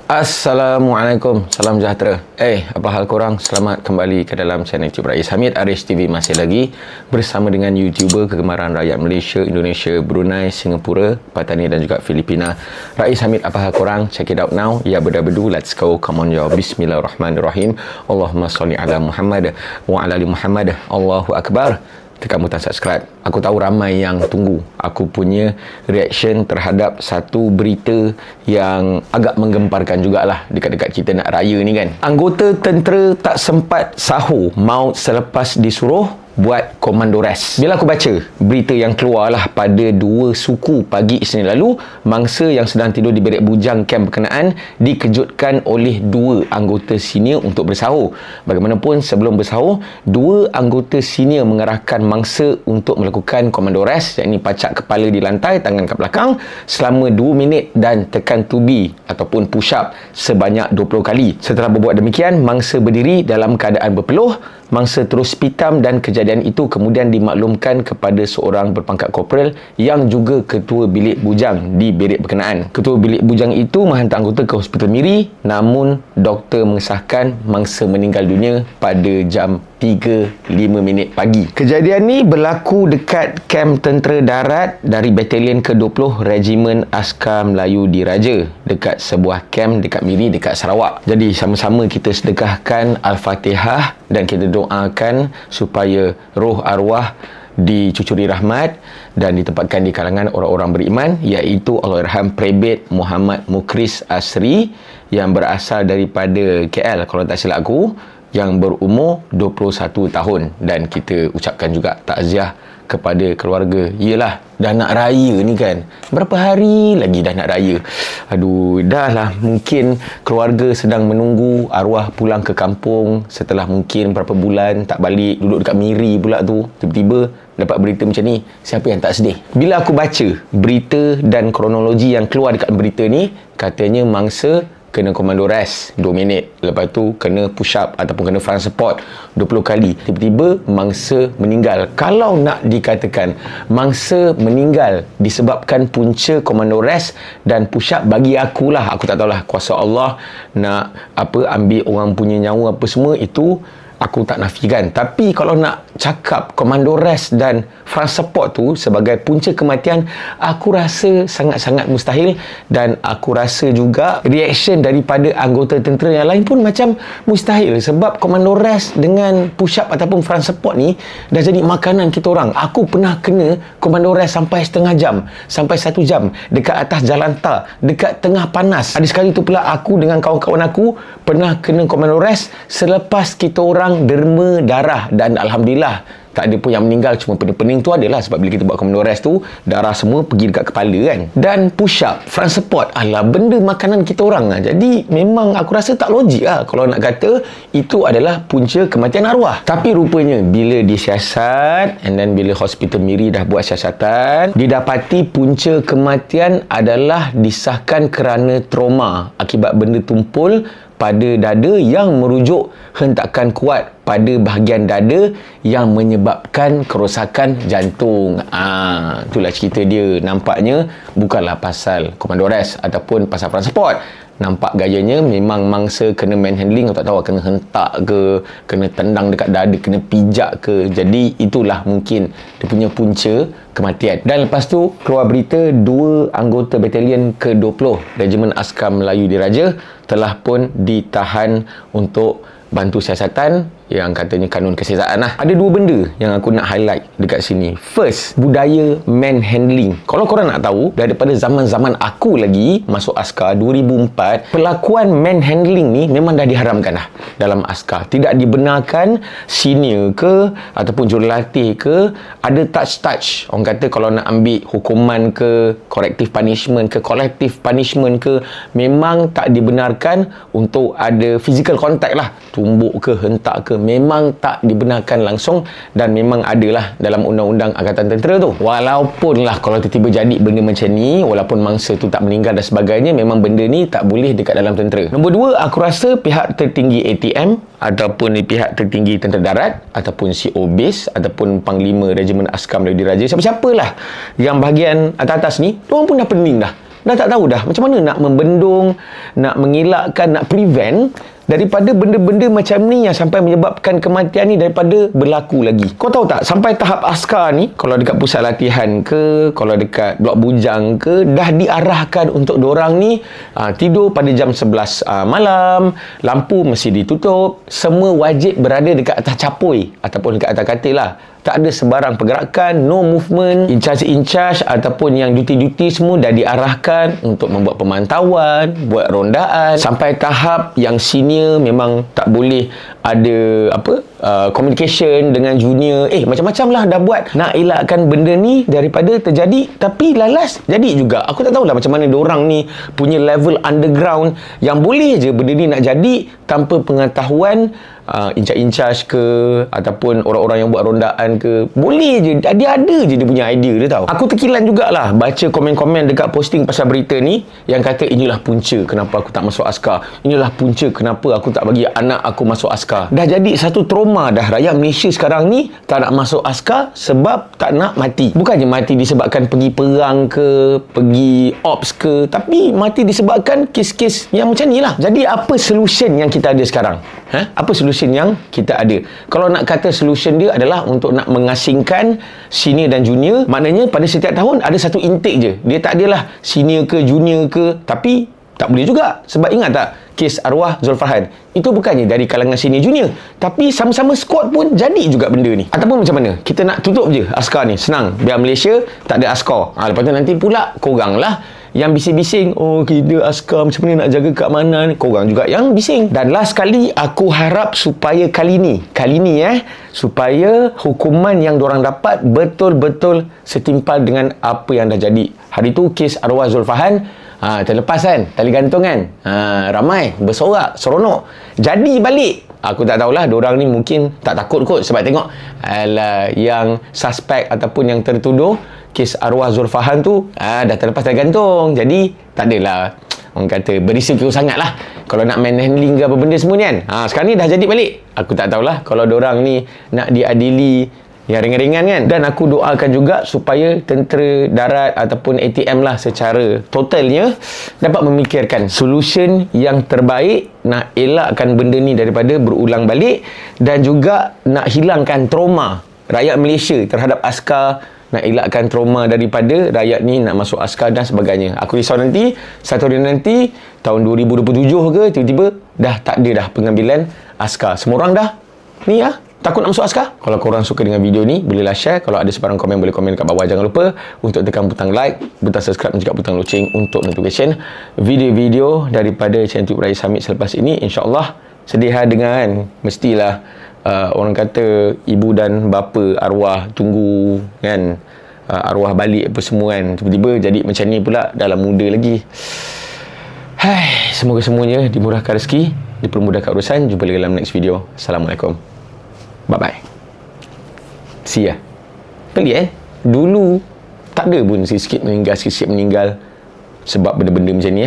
Assalamualaikum, salam sejahtera. Apa hal korang? Selamat kembali ke dalam channel YouTube Rais Hamid. Aris TV masih lagi bersama dengan YouTuber kegemaran rakyat Malaysia, Indonesia, Brunei, Singapura, Patani dan juga Filipina. Rais Hamid, apa hal korang? Check it out now. Ya berdu, let's go. Come on yo. Bismillahirrahmanirrahim. Allahumma salli ala Muhammad wa ala ali Muhammad. Allahu Akbar. Tekan butang subscribe. Aku tahu ramai yang tunggu aku punya reaction terhadap satu berita yang agak menggemparkan jugalah dekat-dekat kita nak raya ni kan. Anggota tentera tak sempat sahur maut selepas disuruh buat komando res. Bila aku baca berita yang keluarlah pada 2 suku pagi Isnin lalu, mangsa yang sedang tidur di bilik bujang kem berkenaan dikejutkan oleh 2 anggota senior untuk bersahur. Bagaimanapun sebelum bersahur, 2 anggota senior mengarahkan mangsa untuk melakukan komando res, iaitu pacak kepala di lantai, tangan kat belakang selama 2 minit dan tekan tubi ataupun push up sebanyak 20 kali. Setelah berbuat demikian, mangsa berdiri dalam keadaan berpeluh. Mangsa terus pitam dan kejadian itu kemudian dimaklumkan kepada seorang berpangkat korporal yang juga ketua bilik bujang di bilik berkenaan. Ketua bilik bujang itu menghantar anggota ke hospital Miri, namun doktor mengesahkan mangsa meninggal dunia pada jam 3.05 pagi. Kejadian ni berlaku dekat kem tentera darat dari Batalion ke-20 Regimen Askar Melayu Diraja, dekat sebuah kem dekat Miri, dekat Sarawak. Jadi sama-sama kita sedekahkan Al-Fatihah dan kita doakan supaya roh arwah dicucuri rahmat dan ditempatkan di kalangan orang-orang beriman, iaitu Allahyarham Prebet Muhammad Mukris Asri yang berasal daripada KL kalau tak silap aku, yang berumur 21 tahun. Dan kita ucapkan juga takziah kepada keluarga. Yelah, dah nak raya ni kan, berapa hari lagi dah nak raya. Aduh, dah lah, mungkin keluarga sedang menunggu arwah pulang ke kampung setelah mungkin berapa bulan tak balik, duduk dekat Miri pula tu, tiba-tiba dapat berita macam ni. Siapa yang tak sedih? Bila aku baca berita dan kronologi yang keluar dekat berita ni, katanya mangsa kena komando res 2 minit, lepas tu kena push up ataupun kena front support 20 kali. Tiba-tiba mangsa meninggal. Kalau nak dikatakan mangsa meninggal disebabkan punca komando res dan push up, bagi akulah, aku tak tahulah kuasa Allah nak ambil orang punya nyawa apa semua, itu aku tak nafikan. Tapi kalau nak cakap komando res dan front support tu sebagai punca kematian, aku rasa sangat-sangat mustahil. Dan aku rasa juga reaction daripada anggota tentera yang lain pun macam mustahil, sebab komando res dengan push up ataupun front support ni dah jadi makanan kita orang. Aku pernah kena komando res sampai setengah jam, sampai 1 jam dekat atas jalan tar, dekat tengah panas. Ada sekali tu pula aku dengan kawan-kawan aku pernah kena komando res selepas kita orang derma darah, dan alhamdulillah tak ada pun yang meninggal. Cuma pening-pening tu adalah sebab bila kita buat komando res tu, darah semua pergi dekat kepala kan. Dan push up, front support, alah, benda makanan kita orang lah. Jadi memang aku rasa tak logik lah kalau nak kata itu adalah punca kematian arwah. Tapi rupanya bila disiasat, and then bila hospital Miri dah buat siasatan, didapati punca kematian adalah disahkan kerana trauma akibat benda tumpul pada dada yang merujuk hentakan kuat pada bahagian dada yang menyebabkan kerosakan jantung. Itulah cerita dia. Nampaknya bukanlah pasal komando res ataupun pasal front support. Nampak gayanya memang mangsa kena manhandling, atau tak tahu kena hentak ke, kena tendang dekat dada, kena pijak ke. Jadi itulah mungkin dia punya punca kematian. Dan lepas tu keluar berita 2 anggota Batalion ke-20 Regimen Askar Melayu Diraja telah pun ditahan untuk bantu siasatan yang katanya kanun kesihatan lah. Ada 2 benda yang aku nak highlight dekat sini. First, budaya manhandling. Kalau korang nak tahu, daripada zaman-zaman aku lagi masuk askar 2004, perlakuan manhandling ni memang dah diharamkan lah dalam askar. Tidak dibenarkan senior ke ataupun jurulatih ke ada touch-touch. Orang kata kalau nak ambil hukuman ke, corrective punishment ke, collective punishment ke, memang tak dibenarkan untuk ada physical contact lah. Tumbuk ke, hentak ke, memang tak dibenarkan langsung dan memang adalah dalam undang-undang Angkatan Tentera tu. Walaupun lah kalau tiba-tiba jadi benda macam ni, walaupun mangsa tu tak meninggal dan sebagainya, memang benda ni tak boleh dekat dalam tentera. Nombor dua, aku rasa pihak tertinggi ATM ataupun pihak tertinggi Tentera Darat ataupun CO Base ataupun Panglima Regimen Askar Melayu Diraja, siapa-siapalah yang bahagian atas-atas ni, diorang pun dah pening dah. Dah tak tahu dah macam mana nak membendung, nak mengelakkan, nak prevent daripada benda-benda macam ni yang sampai menyebabkan kematian ni daripada berlaku lagi. Kau tahu tak, sampai tahap askar ni, kalau dekat pusat latihan ke, kalau dekat blok bujang ke, dah diarahkan untuk dorang ni tidur pada jam 11 malam, lampu mesti ditutup, semua wajib berada dekat atas capoi ataupun dekat atas katil lah. Tak ada sebarang pergerakan, no movement. In-charge ataupun yang duty-duty semua dah diarahkan untuk membuat pemantauan, buat rondaan. Sampai tahap yang senior memang tak boleh ada communication dengan junior. Macam-macam lah dah buat nak elakkan benda ni daripada terjadi, tapi lalas jadi juga. Aku tak tahulah macam mana diorang ni punya level underground yang boleh je benda ni nak jadi tanpa pengetahuan in-charge ke ataupun orang-orang yang buat rondaan ke. Boleh je, dia ada je dia punya idea dia tahu. Aku terkilan jugalah baca komen-komen dekat posting pasal berita ni yang kata inilah punca kenapa aku tak masuk askar, inilah punca kenapa aku tak bagi anak aku masuk askar. Dah jadi satu trauma dah. Rakyat Malaysia sekarang ni tak nak masuk askar sebab tak nak mati. Bukannya mati disebabkan pergi perang ke, pergi ops ke, tapi mati disebabkan kes-kes yang macam ni lah. Jadi apa solution yang kita ada sekarang? Apa solution yang kita ada? Kalau nak kata solution dia adalah untuk nak mengasingkan senior dan junior, maknanya pada setiap tahun ada satu intake je. Dia tak adalah senior ke junior ke, tapi tak boleh juga. Sebab ingat tak kes arwah Zulfarhan? Itu bukannya dari kalangan senior junior, tapi sama-sama squad pun jadi juga benda ni. Ataupun macam mana? Kita nak tutup je askar ni, senang. Biar Malaysia tak ada askar. Lepas tu nanti pula korang lah yang bising-bising, kita askar macam mana nak jaga kat mana ni. Korang juga yang bising. Dan last kali, aku harap supaya kali ni supaya hukuman yang diorang dapat betul-betul setimpal dengan apa yang dah jadi. Hari tu kes arwah Zulfarhan terlepas kan, tali gantung kan, ramai bersorak, seronok, jadi balik. Aku tak tahulah, diorang ni mungkin tak takut kot sebab tengok yang suspek ataupun yang tertuduh kes arwah Zulfarhan tu dah terlepas tali gantung. Jadi tak adalah orang kata berisiko sangat lah kalau nak manhandling ke apa benda semua ni kan. Sekarang ni dah jadi balik. Aku tak tahulah kalau diorang ni nak diadili yang ringan-ringan kan. Dan aku doakan juga supaya tentera darat ataupun ATM lah secara totalnya dapat memikirkan solution yang terbaik nak elakkan benda ni daripada berulang balik, dan juga nak hilangkan trauma rakyat Malaysia terhadap askar, nak elakkan trauma daripada rakyat ni nak masuk askar dan sebagainya. Aku risau nanti satu hari nanti tahun 2027 ke tiba-tiba dah tak ada dah pengambilan askar. Semua orang dah ni takut nak masuk askar. Kalau korang suka dengan video ni, bolehlah share. Kalau ada sebarang komen, boleh komen kat bawah. Jangan lupa untuk tekan butang like, butang subscribe dan juga butang loceng untuk notification video-video daripada channel YouTube Rais Hamid selepas ini. InsyaAllah sedih dengan mestilah orang kata ibu dan bapa arwah tunggu kan, arwah balik apa semua kan, tiba-tiba jadi macam ni pula dalam muda lagi. Semoga semuanya dimurahkan rezeki, dipermudahkan urusan. Jumpa lagi dalam next video. Assalamualaikum. Bye-bye. See ya. Pelik dulu tak ada pun sikit-sikit meninggal sebab benda-benda macam ni